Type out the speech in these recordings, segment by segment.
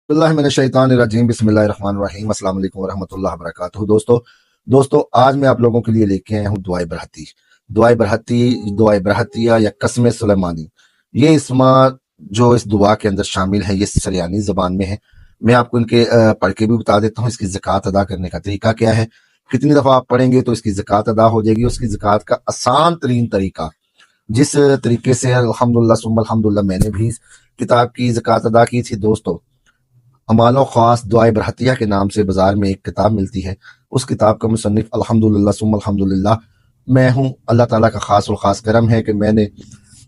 बिस्मिल्लाहिर्रहमानिर्रहीम बिस्मिल्लाहिर्रहमानिर्रहीम अस्सलाम वालेकुम वरहमतुल्लाहि वबरकातुहू। दोस्तों आज मैं आप लोगों के लिए लेके आया हूँ दुआए बरहतिया या कसम सुलेमानी। ये इसमा जो इस दुआ के अंदर शामिल है ये सरियानी ज़बान में है। मैं आपको इनके पढ़ के भी बता देता हूँ इसकी ज़कात अदा करने का तरीका क्या है। कितनी दफ़ा आप पढ़ेंगे तो इसकी ज़कात अदा हो जाएगी। उसकी ज़कात का आसान तरीन तरीका, जिस तरीके से अल्हम्दुलिल्लाह सुम्मा अल्हम्दुलिल्लाह मैंने भी किताब की ज़कात अदा की थी। दोस्तों अमालो ख़ास दुआए बरहतिया के नाम से बाजार में एक किताब मिलती है। उस किताब का मुसन्निफ अल्हम्दुलिल्लाह सुम्मा अल्हम्दुलिल्लाह मैं हूँ। अल्लाह ताला का खास और ख़ास करम है कि मैंने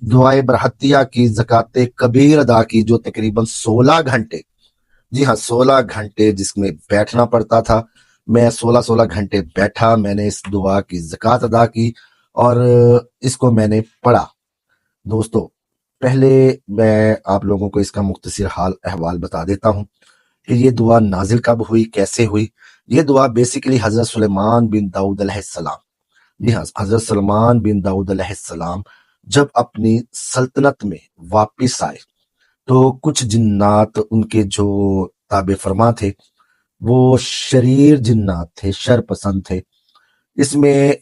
दुआए बरहतिया की ज़कात कबीर अदा की, जो तकरीबन 16 घंटे, जी हाँ 16 घंटे जिसमें बैठना पड़ता था। मैं 16 घंटे बैठा, मैंने इस दुआ की ज़कात अदा की और इसको मैंने पढ़ा। दोस्तों पहले मैं आप लोगों को इसका मुख्तसर हाल अहवाल बता देता हूँ कि ये दुआ नाजिल कब हुई, कैसे हुई। ये दुआ बेसिकली हज़रत सुलेमान बिन दाऊद अलैहिस्सलाम, जी हाँ हज़रत सुलेमान बिन दाऊद अलैहिस्सलाम जब अपनी सल्तनत में वापिस आए तो कुछ जिन्नात उनके जो ताबे फरमा थे वो शरीर जिन्नात थे, शर पसंद थे। इसमें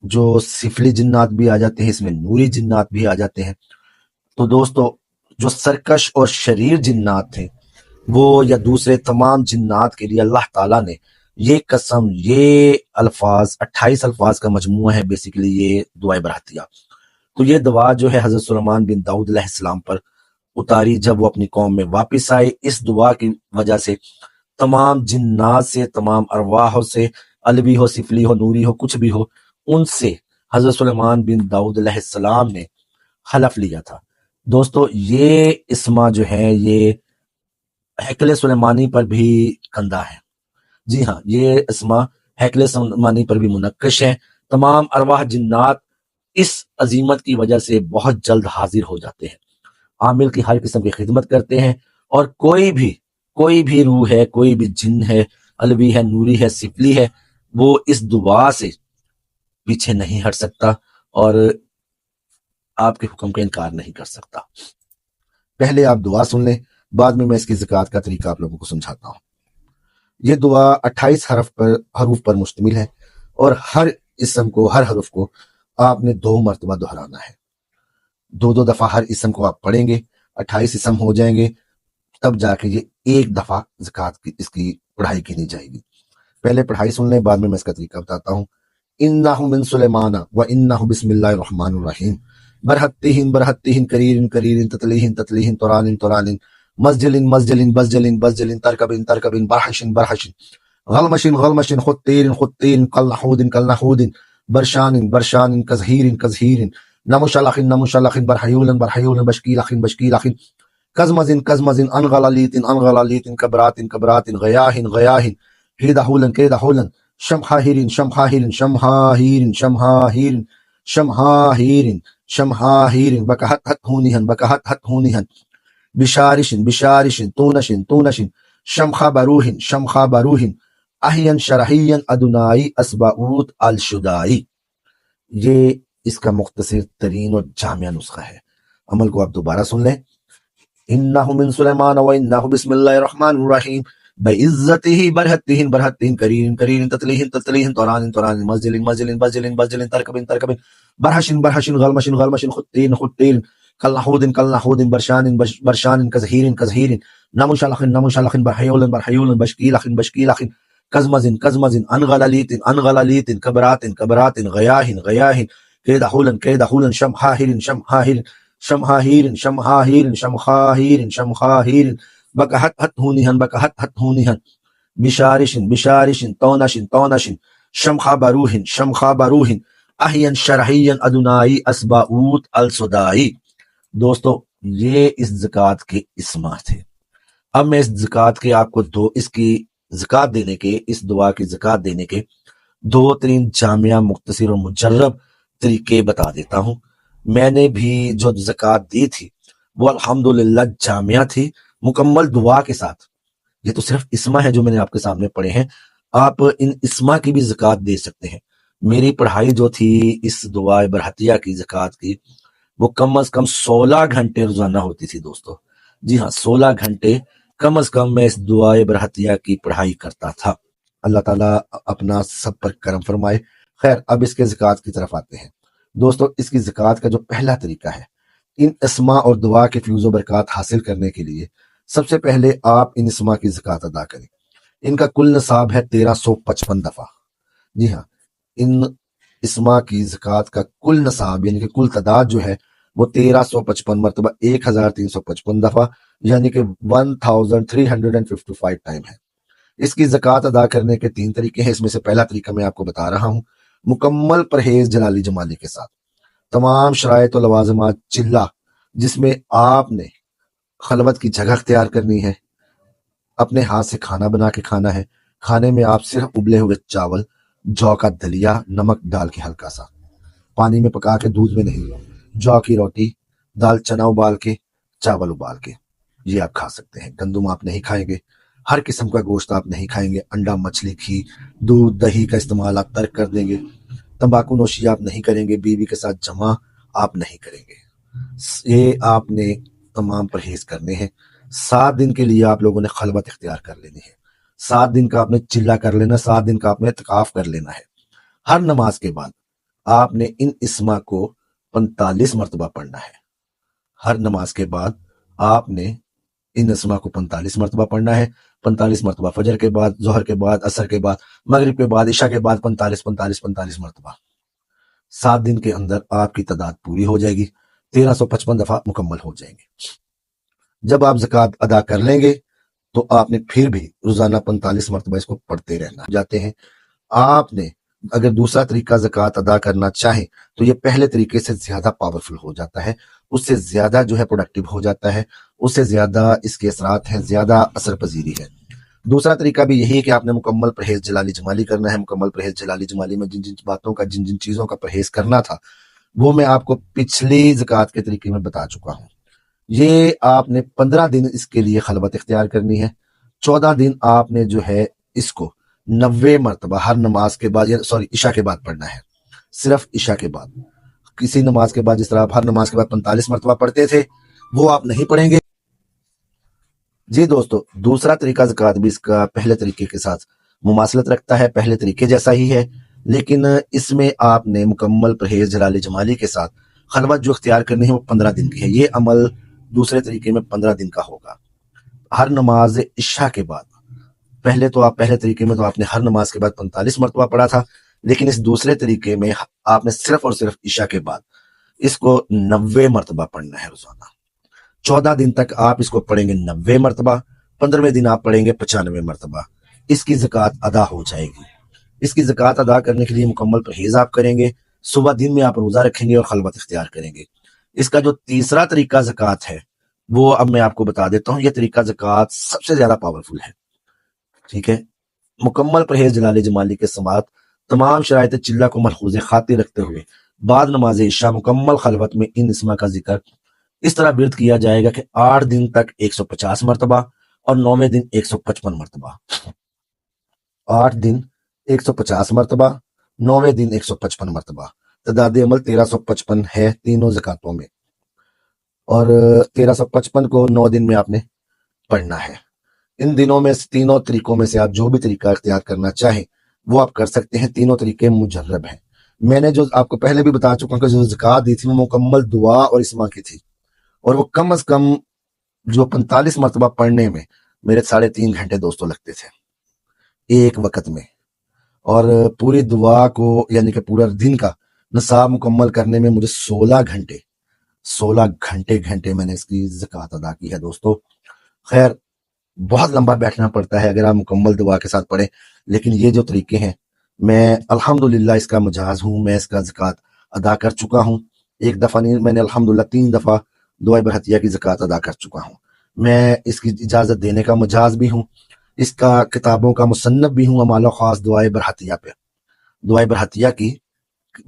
जो सिफली जिन्नात भी आ जाते हैं, इसमें नूरी जिन्नात भी आ जाते हैं। तो दोस्तों जो सरकश और शरीर जिन्नात थे वो या दूसरे तमाम जिन्नात के लिए अल्लाह ताला ने ये कसम, ये अल्फाज 28 अल्फाज का मजमुआ है बेसिकली ये दुआ बरहतिया। तो ये दुआ जो है हज़रत सुलेमान बिन दाऊद अलैहिस्सलाम पर उतारी जब वो अपनी कौम में वापस आए। इस दुआ की वजह से तमाम जिन्नात से, तमाम अरवाह से, अलवी हो, सिफली हो, नूरी हो, कुछ भी हो, उनसे हज़रत सुलेमान बिन दाऊद अलैहिस्सलाम ने हलफ लिया था। दोस्तों ये इस्मा जो है ये हैकले सुलेमानी पर भी कंदा है। जी हाँ ये इस्मा हैकले सुलेमानी पर भी मुनक्कश है। तमाम अरवाह जिन्नात इस अजीमत की वजह से बहुत जल्द हाजिर हो जाते हैं, आमिल की हर किस्म की खिदमत करते हैं और कोई भी रूह है, कोई भी जिन है, अलवी है, नूरी है, सिफली है, वो इस दुआ से पीछे नहीं हट सकता और आपके हुक्म का इनकार नहीं कर सकता। पहले आप दुआ सुन लें, बाद में मैं इसकी ज़कात का तरीका आप लोगों को समझाता हूँ। ये दुआ 28 हरूफ पर मुश्तमिल है और हर इसम को, हर हरुफ को आपने 2 मरतबा दोहराना है। 2 दफ़ा हर इसम को आप पढ़ेंगे, 28 इसम हो जाएंगे, तब जाके ये एक दफ़ा ज़कात की इसकी पढ़ाई की जाएगी। पहले पढ़ाई सुन लें, बाद में मैं इसका तरीका बताता हूँ। इन्नहु मिन सुलेमाना व इन्नहु बिस्मिल्लाहिर्रहमानिर्रहीम बरहत्तिहिन करीरिन करीरिन ततलीहिन ततलीहिन तुरानिन तुरानिन मस्जलिन मस्जलिन बस्जलिन बस्जलिन तरकबिन तरकबिन बरहशिन बरहशिन गलमशिन गलमशिन खुत्तीरिन खुत्तीरिन कलनहूदिन कलनहूदिन बरशानिन बरशानिन कज़हीरिन कज़हीरिन नमुशलखिन नमुशलखिन बरहयूलन बरहयूलन बशकीलखिन बशकीलखिन कज़मज़िन कज़मज़िन अनगलालीतिन अनगलालीतिन कबरातिन कबरातिन गयाहिन गयाहिन केदहूलन केदहूलन शमहाहिरिन शमहाहिरिन शमहाहिरिन शमहाहिरिन शमहाहिरिन शमहाहिरिन बकहत हत हूनिहन बिशारिशिन बिशारिशिन तूनशिन तूनशिन शमखा बरूहिन अहियन शरहियन अदुनाई असबाऊत अल शुदाई। ये इसका मुख्तसर तरीन और जामिया नुस्खा है। अमल को आप दोबारा सुन लें। इन्नहु मिन सुलेमान व इन्नहु बिस्मिल्लाहिर्रहमानिर्रहीम बिइज्जतिही बरहत्तिहिन बरहत्तिहिन करीरिन करीरिन ततलीहिन ततलीहिन तुरानिन तुरानिन मस्जलिन मस्जलिन बस्जलिन बस्जलिन तरकबिन तरकबिन बरहशिन बरहशिन गलमशिन गलमशिन खुत्तीरिन खुत्तीरिन कलनहूदिन कलनहूदिन बरशानिन बरशानिन कज़हीरिन कज़हीरिन नमुशलखिन नमुशलखिन बरहयूलन बरहयूलन बशकीलखिन बशकीलखिन कज़मज़िन कज़मज़िन अनगलालीतिन अनगलालीतिन कबरातिन कबरातिन गयाहिन गयाहिन केदहूलन केदहूलन शमहाहिरिन शमहाहिरिन शमहाहिरिन शमहाहिरिन शमहाहिरिन शमहाहिरिन बकहत हत हूनिहन बिशारिशिन बिशारिशिन तौनशिन तौनशिन शमखा बरूहिन अहियन शरहियन अदुनाई असबाऊत अल सुदाई। दोस्तों ये इस ज़कात के इस्मा थे। अब मैं इस ज़कात के आपको इसकी ज़कात देने के, इस दुआ की ज़कात देने के 2-3 जामिया मुख्तसर और मुजर्रब तरीके बता देता हूँ। मैंने भी जो ज़कात दी थी वो अल्हम्दुलिल्लाह जामिया थी, मुकम्मल दुआ के साथ। ये तो सिर्फ इस्मा है जो मैंने आपके सामने पढ़े हैं, आप इन इस्मा की भी ज़कात दे सकते हैं। मेरी पढ़ाई जो थी इस दुआ बरहतिया की ज़कात की वो कम अज कम 16 घंटे रोजाना होती थी दोस्तों। जी हाँ 16 घंटे कम अज कम मैं इस दुआए बरहतिया की पढ़ाई करता था। अल्लाह ताला अपना सब पर करम फरमाए। खैर, अब इसके ज़कात की तरफ आते हैं। दोस्तों, इसकी ज़कात का जो पहला तरीका है, इन इस्मा और दुआ के फ्यूज़ बरक़ात हासिल करने के लिए सबसे पहले आप इन इस्मा की ज़कात अदा करें। इनका कुल निसाब है 1355 दफ़ा। जी हाँ, इन इस्मा की ज़कात का कुल निसाब यानी कि कुल तादाद जो है वो 1355 मरतबा 1355 दफ़ा यानी कि 1355 टाइम है। इसकी ज़कात अदा करने के 3 तरीके हैं। इसमें से पहला तरीका मैं आपको बता रहा हूँ, मुकम्मल परहेज़ जलाली जमाली के साथ तमाम शराइत और लवाज़िमात चिल्ला, जिसमें आपने खलवत की जगह अख्तियार करनी है, अपने हाथ से खाना बना के खाना है। खाने में आप सिर्फ उबले हुए चावल, जौ का दलिया, नमक डाल के हल्का सा पानी में पका के, दूध में नहीं, जौ की रोटी, दाल चना उबाल के, चावल उबाल के ये आप खा सकते हैं। गंदुम आप नहीं खाएंगे, हर किस्म का गोश्त आप नहीं खाएंगे, अंडा, मछली, घी, दूध, दही का इस्तेमाल आप तर्क कर देंगे, तंबाकू नोशी आप नहीं करेंगे, बीवी के साथ जमा आप नहीं करेंगे। ये आपने तमाम परहेज करने हैं। 7 दिन के लिए आप लोगों ने खलवत इख्तियार कर लेनी है। 7 दिन का आपने चिल्ला कर लेना, 7 दिन का आपने इत्काफ कर लेना है। हर नमाज के बाद आपने इन इस्मा को 45 मरतबा पढ़ना है। हर नमाज के बाद आपने इन इस्मा को 45 मरतबा पढ़ना है। 45 मरतबा फजर के बाद, जोहर के बाद, असर के बाद, मगरिब के बाद, इशा के बाद 45 मरतबा। 7 दिन के अंदर आपकी तादाद पूरी हो जाएगी, 1355 दफा मुकम्मल हो जाएंगे। जब आप ज़कात अदा कर लेंगे तो आपने फिर भी रोजाना 45 मरतबा इसको पढ़ते रहना जाते हैं। आपने अगर दूसरा तरीका ज़कात अदा करना चाहे तो ये पहले तरीके से ज्यादा पावरफुल हो जाता है, उससे ज्यादा जो है प्रोडक्टिव हो जाता है, उससे ज्यादा इसके असरात हैं, ज्यादा असर पजीरी है। दूसरा तरीका भी यही है कि आपने मुकम्मल परहेज जलाली जमाली करना है। मुकम्मल परहेज जलाली जमाली में जिन जिन बातों का, जिन जिन चीजों का परहेज करना था वो मैं आपको पिछली ज़कात के तरीके में बता चुका हूँ। ये आपने 15 दिन इसके लिए खलवत इख्तियार करनी है। 14 दिन आपने जो है इसको 90 मरतबा हर नमाज के बाद, सॉरी इशा के बाद पढ़ना है, सिर्फ इशा के बाद। किसी नमाज के बाद जिस तरह आप हर नमाज के बाद 45 मरतबा पढ़ते थे वो आप नहीं पढ़ेंगे। जी दोस्तों, दूसरा तरीका ज़कात भी इसका पहले तरीके के साथ मुमासलत रखता है, पहले तरीके जैसा ही है, लेकिन इसमें आपने मुकम्मल परहेज जलाली जमाली के साथ खलवत जो इख्तियार करनी है वो 15 दिन की है। ये अमल दूसरे तरीके में 15 दिन का होगा। हर नमाज इशा के बाद, पहले तरीके में तो आपने हर नमाज के बाद 45 मरतबा पढ़ा था, लेकिन इस दूसरे तरीके में आपने सिर्फ और सिर्फ इशा के बाद इसको 90 मरतबा पढ़ना है रोजाना। 14 दिन तक आप इसको पढ़ेंगे 90 मरतबा, 15वें दिन आप पढ़ेंगे 95 मरतबा। इसकी ज़कात अदा हो जाएगी। इसकी ज़कात अदा करने के लिए मुकम्मल परहेज आप करेंगे। सुबह दिन में आप रोजा रखेंगे और खलवत इख्तियार करेंगे। इसका जो तीसरा तरीका ज़कात है वो अब मैं आपको बता देता हूँ। यह तरीका ज़कात सबसे ज्यादा पावरफुल है। ठीक है, मुकम्मल परहेज जलाली जमाली के साथ तमाम शराइत चिल्ला को मलहूज़ खातिर रखते हुए बाद नमाज इशा मुकम्मल खलवत में इन इस्मा का जिक्र इस तरह विर्द किया जाएगा कि 8 दिन तक 150 मरतबा और 9वें दिन 155 मरतबा। 8 दिन 150 मरतबा, 9वें दिन 155 मरतबा। तदाद अमल 1355 है तीनों ज़कातों में, और 1355 को 9 दिन में आपने पढ़ना है। इन दिनों में तीनों तरीकों में से आप जो भी तरीका इख्तियार करना चाहें वो आप कर सकते हैं। तीनों तरीके मुजर्रब हैं। मैंने जो आपको पहले भी बता चुका हूं कि जो ज़कात दी थी वो मुकम्मल दुआ और इस्मा की थी, और वो कम अज कम जो 45 मरतबा पढ़ने में मेरे 3.5 घंटे दोस्तों लगते थे एक वक्त में, और पूरी दुआ को यानी कि पूरा दिन का निसाब मुकम्मल करने में मुझे 16 घंटे मैंने इसकी ज़कात अदा की है दोस्तों। खैर, बहुत लंबा बैठना पड़ता है अगर आप मुकम्मल दुआ के साथ पढ़ें, लेकिन ये जो तरीके हैं मैं अल्हम्दुलिल्लाह इसका मुजाज हूँ। मैं इसका ज़कात अदा कर चुका हूँ। एक दफ़ा नहीं, मैंने अल्हम्दुलिल्लाह 3 दफ़ा दुआ बरहतिया की ज़कात अदा कर चुका हूँ। मैं इसकी इजाज़त देने का मुजाज भी हूँ, इसका किताबों का मुसन्नफ भी हूँ। अमाल ख़ास दुआ बरहतिया पे, दुआ बरहतिया की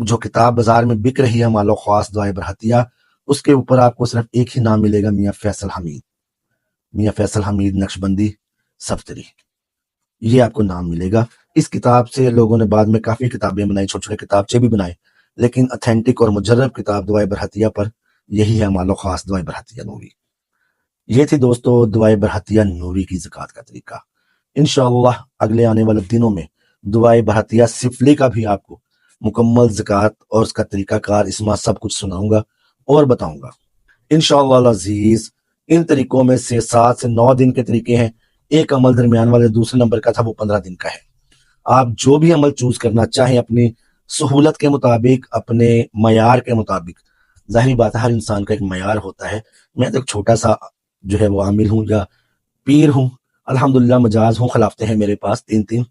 जो किताब बाजार में बिक रही है, अमाल ख़ास दुआ बरहतिया, उसके ऊपर आपको सिर्फ एक ही नाम मिलेगा, मियाँ फैसल हमीद नक्शबंदी सफ्तरी, ये आपको नाम मिलेगा। इस किताब से लोगों ने बाद में काफी किताबें बनाई, छोटे छोटे किताबचे भी बनाए, लेकिन अथेंटिक और मुजर्रब किताब दुआ बरहतिया पर यही है, अमाल ख़ास दुआ बरहतिया नूरी। یہ تھی دوستو دعائے برحتیہ نوری کی زکوٰۃ کا طریقہ۔ انشاءاللہ اگلے آنے والے دنوں میں دعائے برحتیہ سفلی کا بھی آپ کو مکمل زکوٰۃ اور اس کا طریقہ کار اسما سب کچھ سناؤں گا اور بتاؤں گا انشاءاللہ العزیز۔ ان طریقوں میں سے 7 سے 9 دن کے طریقے ہیں، ایک عمل درمیان والے دوسرے نمبر کا تھا، وہ 15 دن کا ہے۔ آپ جو بھی عمل چوز کرنا چاہیں اپنی سہولت کے مطابق، اپنے معیار کے مطابق، ظاہری بات ہے ہر انسان کا ایک معیار ہوتا ہے۔ میں تو ایک چھوٹا سا جو ہے وہ عامل ہوں یا پیر ہوں، الحمدللہ مجاز ہوں، خلافتیں ہیں میرے پاس 3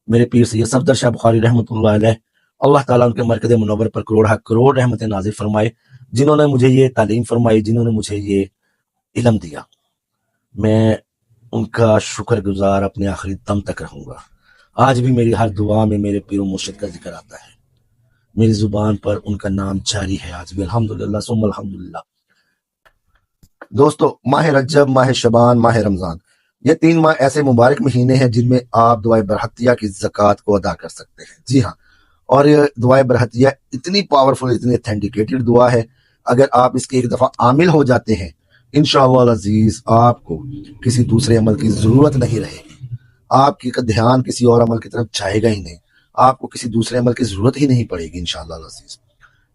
میرے پیر سید صفدر شاہ بخاری رحمۃ اللہ علیہ، اللہ تعالیٰ ان کے مرکز منور پر کروڑ رحمتیں نازل فرمائے، جنہوں نے مجھے یہ تعلیم فرمائی، جنہوں نے مجھے یہ علم دیا۔ میں ان کا شکر گزار اپنے آخری دم تک رہوں گا۔ آج بھی میری ہر دعا میں میرے پیر و مرشد کا ذکر آتا ہے، میری زبان پر ان کا نام جاری ہے آج بھی، الحمدللہ ثم الحمدللہ۔ دوستو ماہ رجب، ماہ شبان، ماہ رمضان، یہ 3 ماہ ایسے مبارک مہینے ہیں جن میں آپ دعائے برحتیہ کی زکوٰۃ کو ادا کر سکتے ہیں۔ جی ہاں، اور یہ دعائے برحتیہ اتنی پاورفل، اتنی اتھینٹیکیٹڈ دعا ہے، اگر آپ اس کے ایک دفعہ عامل ہو جاتے ہیں انشاءاللہ العزیز آپ کو کسی دوسرے عمل کی ضرورت نہیں رہے گی، آپ کی دھیان کسی اور عمل کی طرف جائے گا ہی نہیں، آپ کو کسی دوسرے عمل کی ضرورت ہی نہیں پڑے گی انشاءاللہ العزیز۔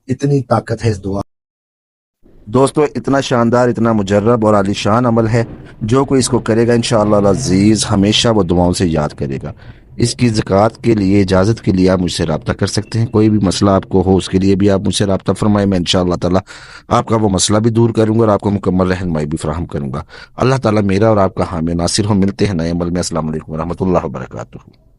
اتنی طاقت ہے اس دعا۔ دوستو اتنا شاندار، اتنا مجرب اور عالی شان عمل ہے، جو کوئی اس کو کرے گا انشاءاللہ العزیز ہمیشہ وہ دعاؤں سے یاد کرے گا۔ اس کی زکوٰۃ کے لیے، اجازت کے لیے آپ مجھ سے رابطہ کر سکتے ہیں، کوئی بھی مسئلہ آپ کو ہو اس کے لیے بھی آپ مجھ سے رابطہ فرمائیں، میں انشاءاللہ تعالیٰ آپ کا وہ مسئلہ بھی دور کروں گا اور آپ کو مکمل رہنمائی بھی فراہم کروں گا۔ اللہ تعالیٰ میرا اور آپ کا حامی ناصر ہو۔ ملتے ہیں نئے عمل میں۔ السلام علیکم ورحمۃ اللہ وبرکاتہ۔